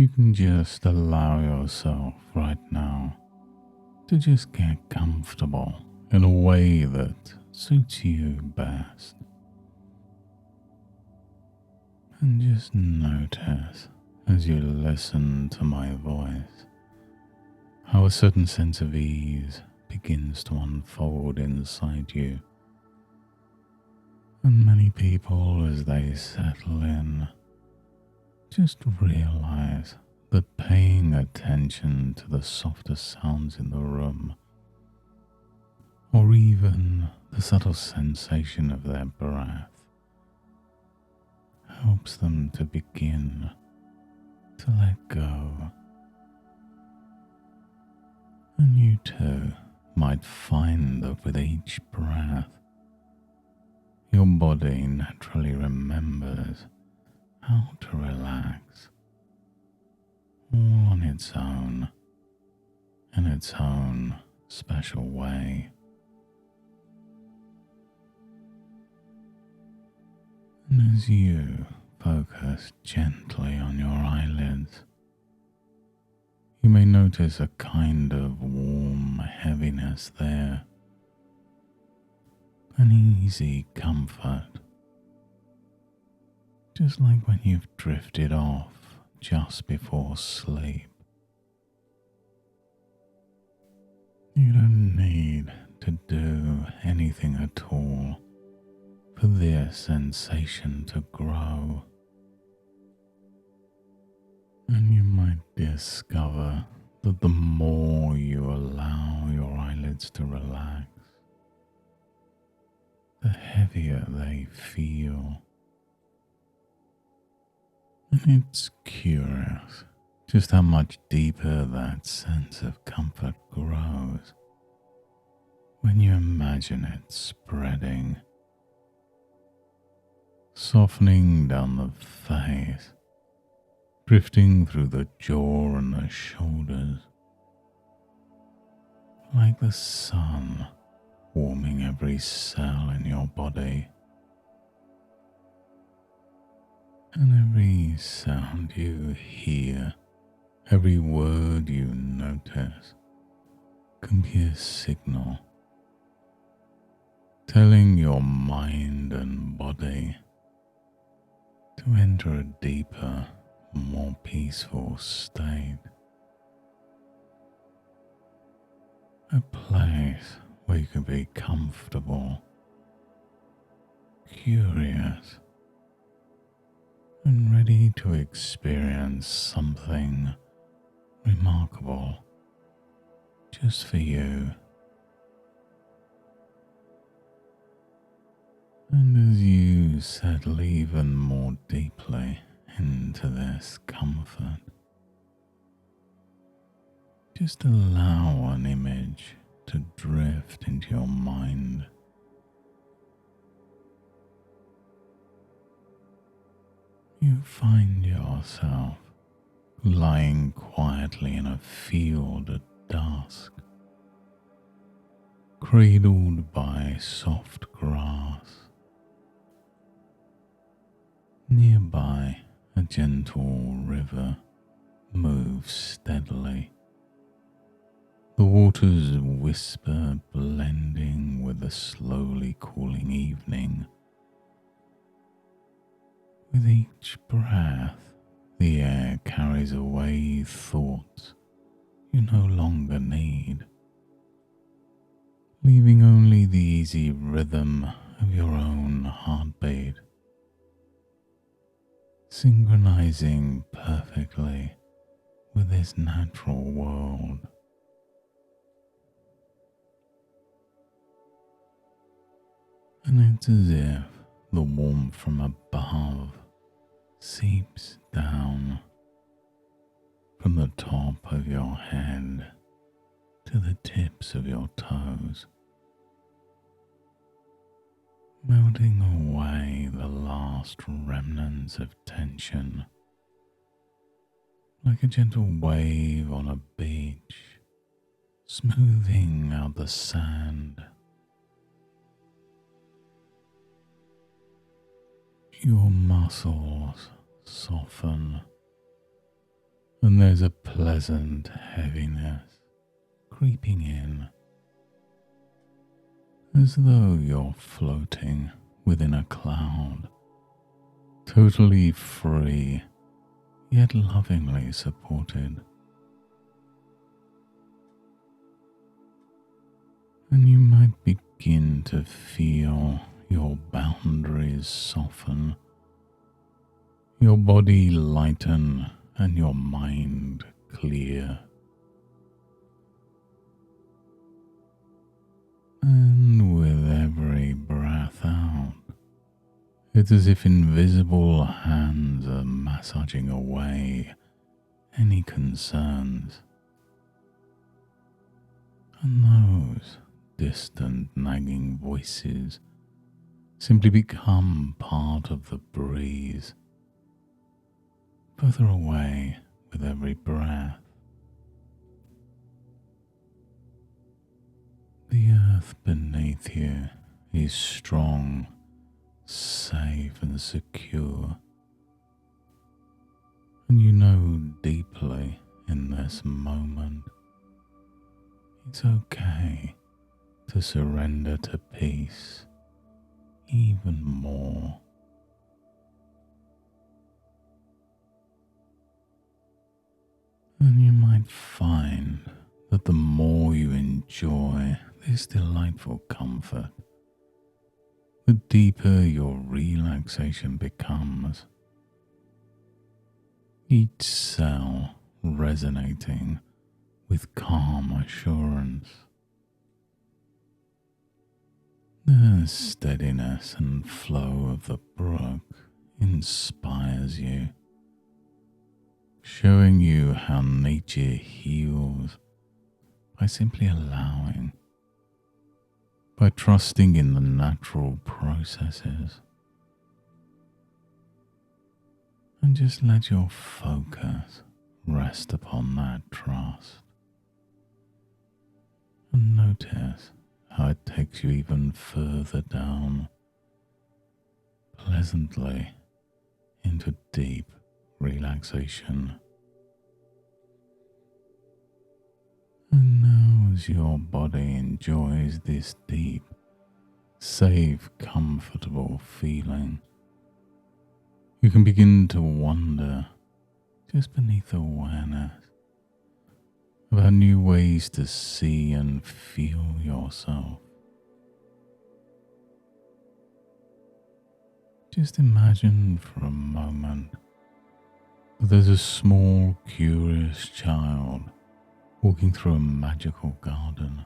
You can just allow yourself right now to just get comfortable in a way that suits you best. And just notice as you listen to my voice how a certain sense of ease begins to unfold inside you. And many people, as they settle in, just realize that paying attention to the softer sounds in the room, or even the subtle sensation of their breath, helps them to begin to let go. And you too might find that with each breath, your body naturally remembers how to relax, all on its own, in its own special way. And as you focus gently on your eyelids, you may notice a kind of warm heaviness there, an easy comfort, just like when you've drifted off just before sleep. You don't need to do anything at all for this sensation to grow. And you might discover that the more you allow your eyelids to relax, the heavier they feel. And it's curious just how much deeper that sense of comfort grows when you imagine it spreading, softening down the face, drifting through the jaw and the shoulders, like the sun warming every cell in your body. And every sound you hear, every word you notice, can be a signal telling your mind and body to enter a deeper, more peaceful state. A place where you can be comfortable, curious, and ready to experience something remarkable just for you. And as you settle even more deeply into this comfort, just allow an image to drift into your mind. You find yourself lying quietly in a field at dusk, cradled by soft grass. Nearby, a gentle river moves steadily, the waters whisper, blending with the slowly cooling evening. With each breath, the air carries away thoughts you no longer need, leaving only the easy rhythm of your own heartbeat, synchronizing perfectly with this natural world. And it's as if the warmth from above seeps down from the top of your head to the tips of your toes, melting away the last remnants of tension, like a gentle wave on a beach, smoothing out the sand. Your muscles soften and there's a pleasant heaviness creeping in, as though you're floating within a cloud, totally free, yet lovingly supported. And you might begin to feel your boundaries soften, your body lighten, and your mind clear. And with every breath out, it's as if invisible hands are massaging away any concerns. And those distant nagging voices simply become part of the breeze, further away with every breath. The earth beneath you is strong, safe and secure, and you know deeply in this moment it's okay to surrender to peace even more. And you might find that the more you enjoy this delightful comfort, the deeper your relaxation becomes, each cell resonating with calm assurance. The steadiness and flow of the brook inspires you, showing you how nature heals by simply allowing, by trusting in the natural processes. And just let your focus rest upon that trust. And notice how it takes you even further down, pleasantly into deep relaxation. And now as your body enjoys this deep, safe, comfortable feeling, you can begin to wonder, just beneath awareness, about new ways to see and feel yourself. Just imagine for a moment that there's a small, curious child walking through a magical garden.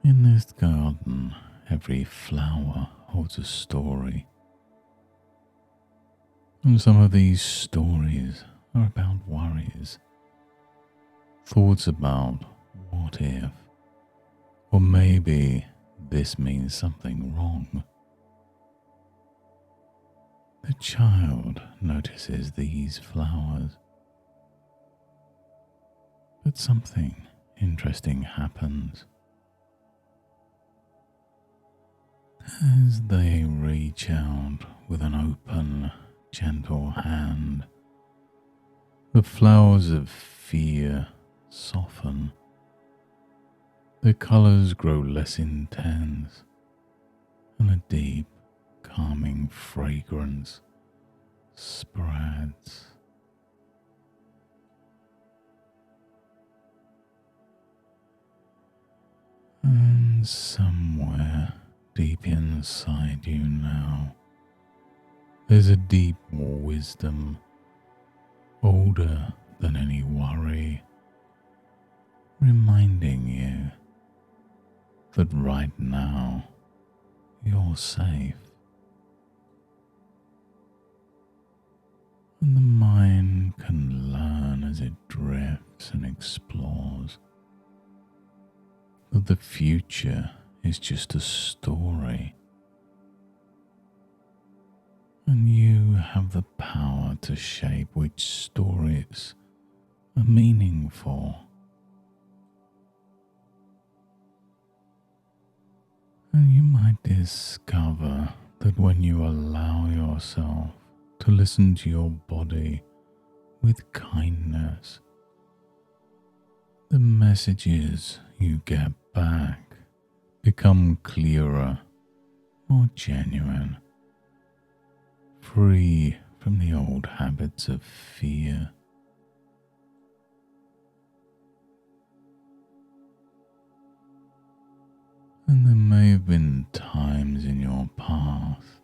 In this garden, every flower holds a story. And some of these stories are about worries, thoughts about what if, or maybe this means something wrong. The child notices these flowers, but something interesting happens. As they reach out with an open, gentle hand, the flowers of fear soften. The colours grow less intense, and a deep, calming fragrance spreads. And somewhere deep inside you now, there's a deep wisdom, older than any worry, reminding you that right now you're safe. And the mind can learn as it drifts and explores that the future is just a story, and you have the power to shape which stories are meaningful. And you might discover that when you allow yourself to listen to your body with kindness. The messages you get back become clearer, more genuine, free from the old habits of fear. And there may have been times in your past,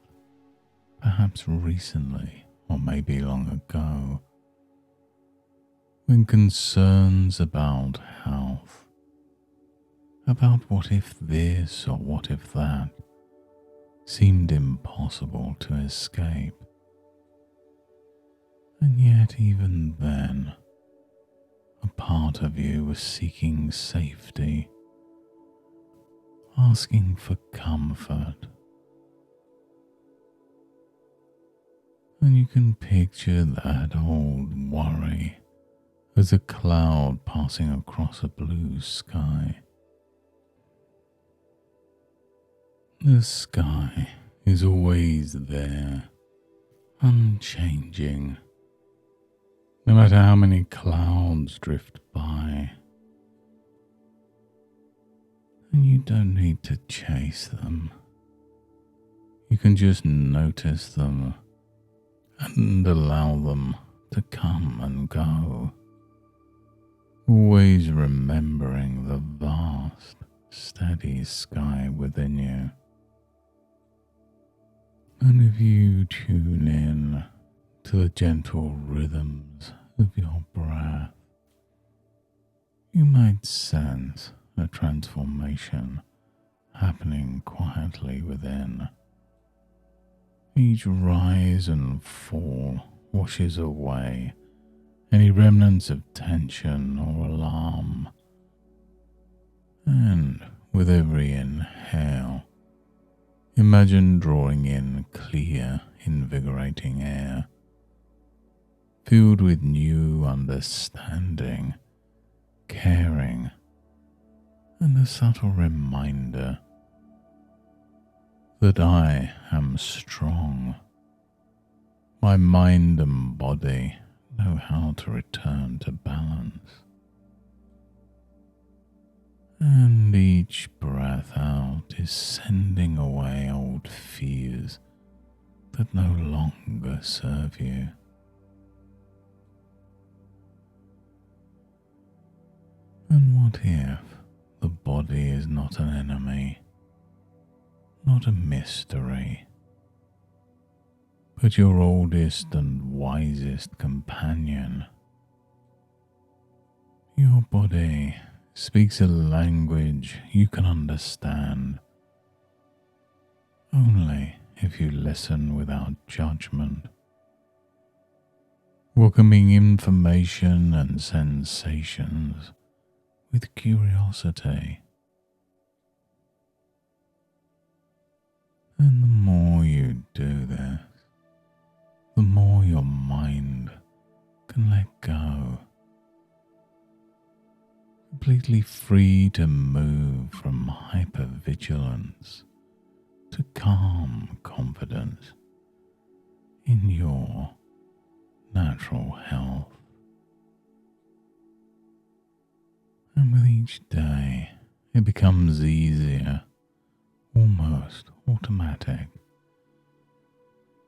perhaps recently or maybe long ago, when concerns about health, about what if this or what if that, seemed impossible to escape. And yet even then, a part of you was seeking safety, asking for comfort. And you can picture that old worry as a cloud passing across a blue sky. The sky is always there, unchanging, no matter how many clouds drift by. And you don't need to chase them. You can just notice them and allow them to come and go, always remembering the vast, steady sky within you. And if you tune in to the gentle rhythms of your breath, you might sense a transformation happening quietly within. Each rise and fall washes away any remnants of tension or alarm. And with every inhale, imagine drawing in clear, invigorating air, filled with new understanding, caring, and a subtle reminder that I am strong. My mind and body know how to return to balance. And each breath out is sending away old fears that no longer serve you. And what if the body is not an enemy, not a mystery, but your oldest and wisest companion? Your body speaks a language you can understand only if you listen without judgment, welcoming information and sensations with curiosity. And the more you do this, the more your mind can let go, completely free to move from hypervigilance to calm confidence in your natural health. And with each day, it becomes easier, almost automatic,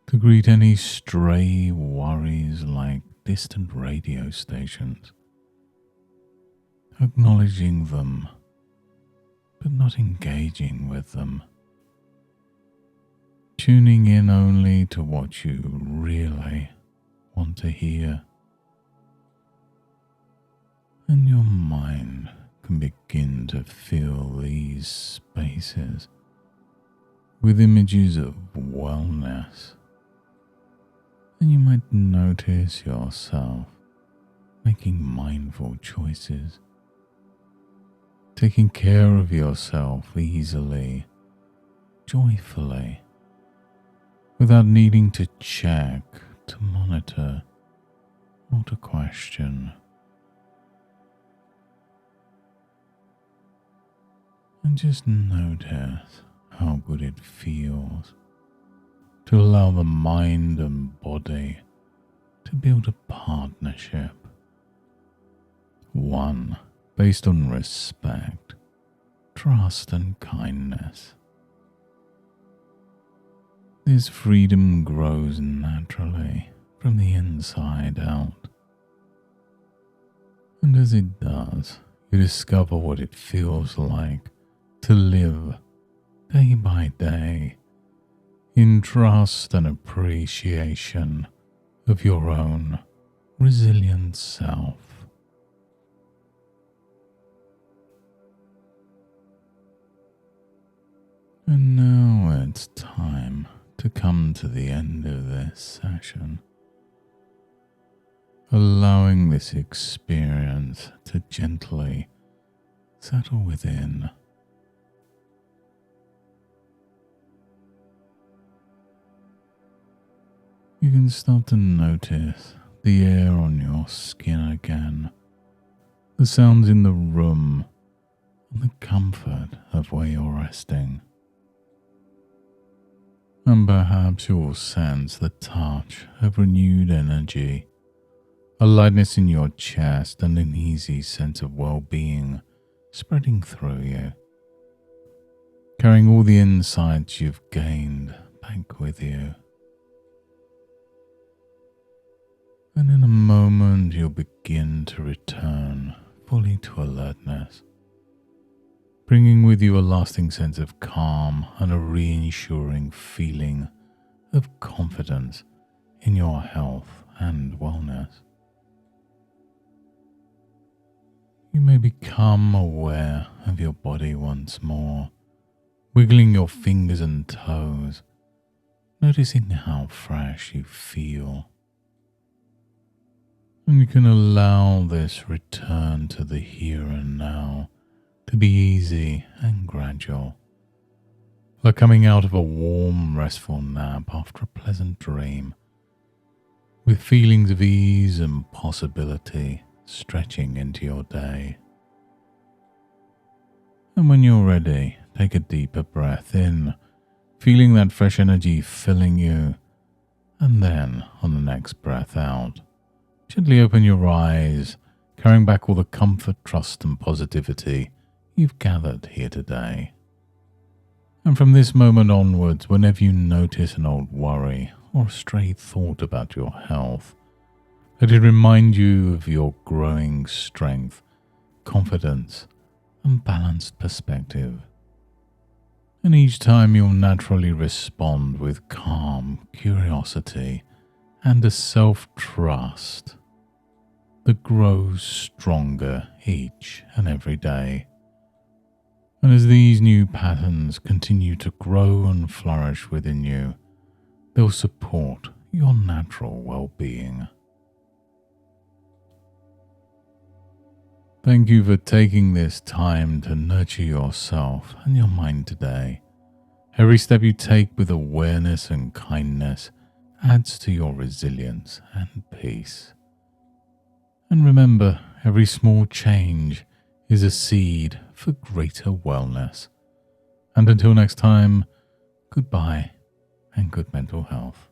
to greet any stray worries like distant radio stations, acknowledging them, but not engaging with them, tuning in only to what you really want to hear. And your mind can begin to fill these spaces with images of wellness. And you might notice yourself making mindful choices, taking care of yourself easily, joyfully, without needing to check, to monitor, or to question. And just notice how good it feels to allow the mind and body to build a partnership. One based on respect, trust, and kindness. This freedom grows naturally from the inside out. And as it does, you discover what it feels like to live day by day in trust and appreciation of your own resilient self. And now it's time to come to the end of this session, allowing this experience to gently settle within. You can start to notice the air on your skin again, the sounds in the room, and the comfort of where you're resting. And perhaps you'll sense the touch of renewed energy, a lightness in your chest, and an easy sense of well-being spreading through you, carrying all the insights you've gained back with you. And in a moment, you'll begin to return fully to alertness, bringing with you a lasting sense of calm and a reassuring feeling of confidence in your health and wellness. You may become aware of your body once more, wiggling your fingers and toes, noticing how fresh you feel. And you can allow this return to the here and now to be easy and gradual, like coming out of a warm, restful nap after a pleasant dream, with feelings of ease and possibility stretching into your day. And when you're ready, take a deeper breath in, feeling that fresh energy filling you, and then on the next breath out, gently open your eyes, carrying back all the comfort, trust, and positivity you've gathered here today. And from this moment onwards, whenever you notice an old worry or a stray thought about your health, let it remind you of your growing strength, confidence, and balanced perspective. And each time you'll naturally respond with calm curiosity and a self-trust that grows stronger each and every day. And as these new patterns continue to grow and flourish within you, they'll support your natural well-being. Thank you for taking this time to nurture yourself and your mind today. Every step you take with awareness and kindness adds to your resilience and peace. And remember, every small change is a seed for greater wellness. And until next time, goodbye and good mental health.